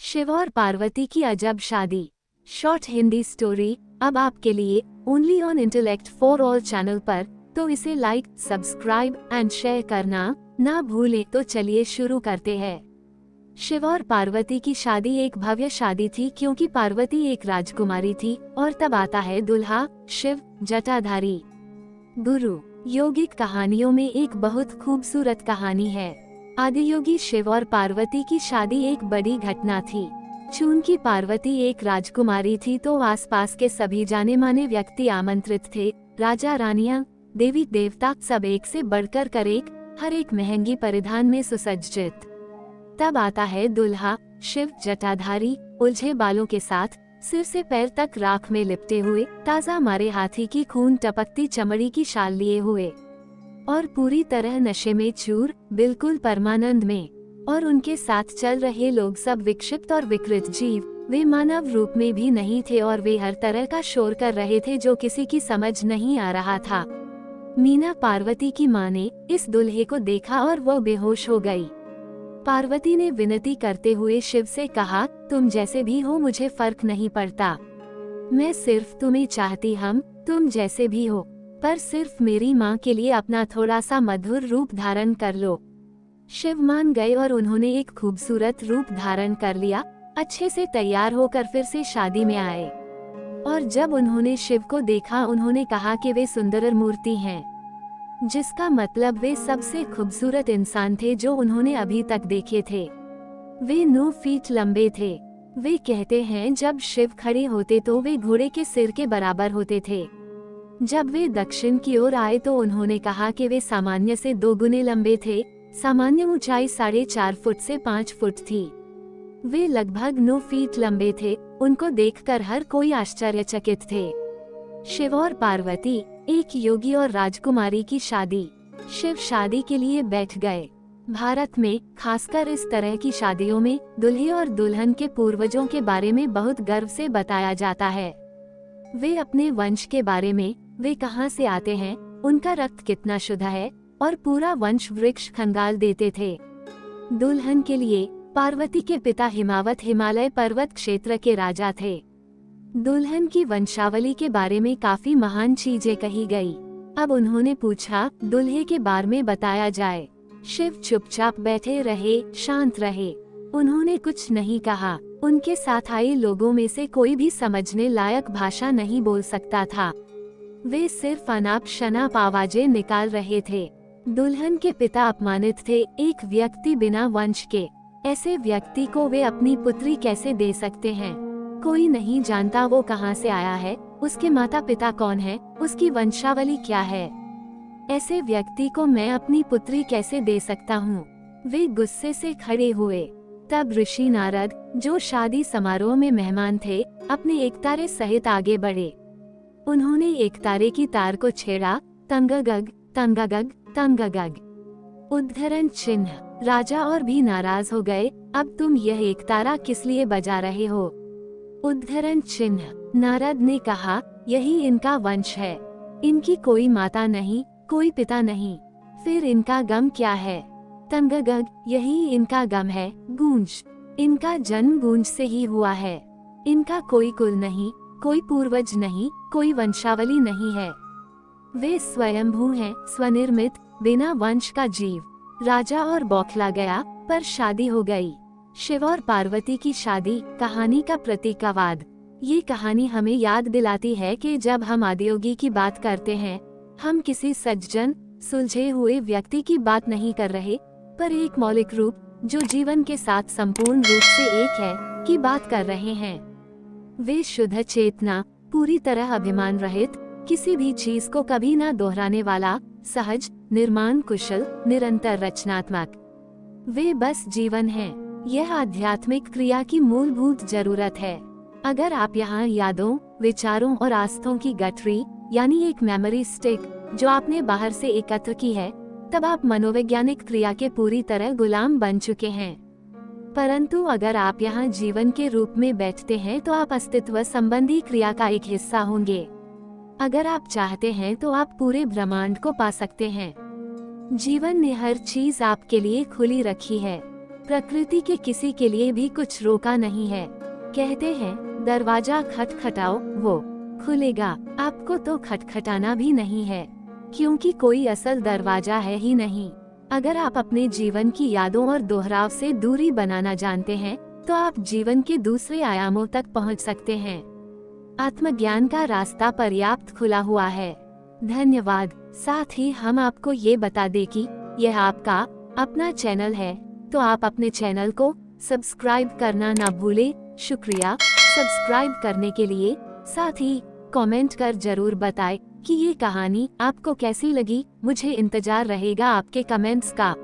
शिव और पार्वती की अजब शादी। शॉर्ट हिंदी स्टोरी अब आपके लिए only on intellect for all channel पर, तो इसे लाइक, सब्सक्राइब एंड शेयर करना ना भूलें। तो चलिए शुरू करते हैं। शिव और पार्वती की शादी एक भव्य शादी थी, क्योंकि पार्वती एक राजकुमारी थी और तब आता है दुल्हा शिव जटाधारी। गुरु यौगिक कहानियों में एक बहुत खूबसूरत कहानी है। आदियोगी शिव और पार्वती की शादी एक बड़ी घटना थी। चूंकि पार्वती एक राजकुमारी थी तो आसपास के सभी जाने माने व्यक्ति आमंत्रित थे। राजा रानियां, देवी देवता सब एक से बढ़कर कर एक, हर एक महंगी परिधान में सुसज्जित। तब आता है दुल्हा शिव जटाधारी, उलझे बालों के साथ, सिर से पैर तक राख में लिपटे हुए, ताजा मारे हाथी की खून टपकती चमड़ी की शाल लिए हुए और पूरी तरह नशे में चूर, बिल्कुल परमानंद में। और उनके साथ चल रहे लोग सब विक्षिप्त और विकृत जीव, वे मानव रूप में भी नहीं थे और वे हर तरह का शोर कर रहे थे जो किसी की समझ नहीं आ रहा था। मीना पार्वती की माँ ने इस दुल्हे को देखा और वो बेहोश हो गई। पार्वती ने विनती करते हुए शिव से कहा, तुम जैसे भी हो मुझे फर्क नहीं पड़ता, मैं सिर्फ तुम्हें चाहती, हम तुम जैसे भी हो, पर सिर्फ मेरी माँ के लिए अपना थोड़ा सा मधुर रूप धारण कर लो। शिव मान गए और उन्होंने एक खूबसूरत रूप धारण कर लिया। अच्छे से तैयार होकर फिर से शादी में आए और जब उन्होंने शिव को देखा उन्होंने कहा कि वे सुंदर मूर्ति हैं, जिसका मतलब वे सबसे खूबसूरत इंसान थे जो उन्होंने अभी तक देखे थे। वे 9 फीट लंबे थे। वे कहते हैं जब शिव खड़े होते तो वे घोड़े के सिर के बराबर होते थे। जब वे दक्षिण की ओर आए तो उन्होंने कहा कि वे सामान्य से 2 गुने लंबे थे। सामान्य ऊंचाई 4.5 फुट से 5 फुट थी। वे लगभग 9 फीट लंबे थे। उनको देखकर हर कोई आश्चर्यचकित थे। शिव और पार्वती, एक योगी और राजकुमारी की शादी। शिव शादी के लिए बैठ गए। भारत में खासकर इस तरह की शादियों में दुल्हे और दुल्हन के पूर्वजों के बारे में बहुत गर्व से बताया जाता है। वे अपने वंश के बारे में, वे कहां से आते हैं, उनका रक्त कितना शुद्ध है, और पूरा वंश वृक्ष खंगाल देते थे। दुल्हन के लिए पार्वती के पिता हिमावत हिमालय पर्वत क्षेत्र के राजा थे। दुल्हन की वंशावली के बारे में काफी महान चीजें कही गई। अब उन्होंने पूछा दुल्हे के बारे में बताया जाए। शिव चुपचाप बैठे रहे, शांत रहे। उन्होंने कुछ नहीं कहा। उनके साथ आए लोगों में से कोई भी समझने लायक भाषा नहीं बोल सकता था। वे सिर्फ अनाप शनाप आवाजें निकाल रहे थे। दुल्हन के पिता अपमानित थे। एक व्यक्ति बिना वंश के, ऐसे व्यक्ति को वे अपनी पुत्री कैसे दे सकते हैं? कोई नहीं जानता वो कहां से आया है, उसके माता पिता कौन है, उसकी वंशावली क्या है। ऐसे व्यक्ति को मैं अपनी पुत्री कैसे दे सकता हूँ? वे गुस्से से खड़े हुए। तब ऋषि नारद, जो शादी समारोह में मेहमान थे, अपने एकतारे सहित आगे बढ़े। उन्होंने एकतारे की तार को छेड़ा। तंगगग तंगगग तंगगग। उद्धरण चिन्ह। राजा और भी नाराज हो गए। अब तुम यह एकतारा किस लिए बजा रहे हो? उद्धरण चिन्ह। नारद ने कहा, यही इनका वंश है। इनकी कोई माता नहीं, कोई पिता नहीं, फिर इनका गम क्या है? तंगगग। यही इनका गम है, गूंज। इनका जन्म गूंज से ही हुआ है। इनका कोई कुल नहीं, कोई पूर्वज नहीं, कोई वंशावली नहीं है। वे स्वयंभू हैं, स्वनिर्मित, बिना वंश का जीव। राजा और बौखला गया, पर शादी हो गई। शिव और पार्वती की शादी, कहानी का प्रतीकवाद। ये कहानी हमें याद दिलाती है कि जब हम आदियोगी की बात करते हैं, हम किसी सज्जन, सुलझे हुए व्यक्ति की बात नहीं कर रहे, पर एक मौलिक रूप, जो जीवन के साथ संपूर्ण रूप से एक है, की बात कर रहे हैं। वे शुद्ध चेतना, पूरी तरह अभिमान रहित, किसी भी चीज को कभी ना दोहराने वाला, सहज, निर्माण कुशल, निरंतर रचनात्मक। वे बस जीवन हैं। यह आध्यात्मिक क्रिया की मूलभूत जरूरत है। अगर आप यहाँ यादों, विचारों और आस्थों की गठरी, यानी एक मेमोरी स्टिक, जो आपने बाहर से एकत्र की है, तब आप मनोवैज्ञानिक क्रिया के पूरी तरह गुलाम बन चुके हैं। परंतु अगर आप यहाँ जीवन के रूप में बैठते हैं तो आप अस्तित्व संबंधी क्रिया का एक हिस्सा होंगे। अगर आप चाहते हैं तो आप पूरे ब्रह्मांड को पा सकते हैं। जीवन ने हर चीज आपके लिए खुली रखी है। प्रकृति के किसी के लिए भी कुछ रोका नहीं है। कहते हैं दरवाजा खटखटाओ वो खुलेगा, आपको तो खटखटाना भी नहीं है, क्योंकि कोई असल दरवाजा है ही नहीं। अगर आप अपने जीवन की यादों और दोहराव से दूरी बनाना जानते हैं तो आप जीवन के दूसरे आयामों तक पहुंच सकते हैं। आत्मज्ञान का रास्ता पर्याप्त खुला हुआ है। धन्यवाद। साथ ही हम आपको ये बता दें कि यह आपका अपना चैनल है, तो आप अपने चैनल को सब्सक्राइब करना ना भूलें। शुक्रिया सब्सक्राइब करने के लिए। साथ ही कमेंट कर जरूर बताएं कि ये कहानी आपको कैसी लगी। मुझे इंतजार रहेगा आपके कमेंट्स का।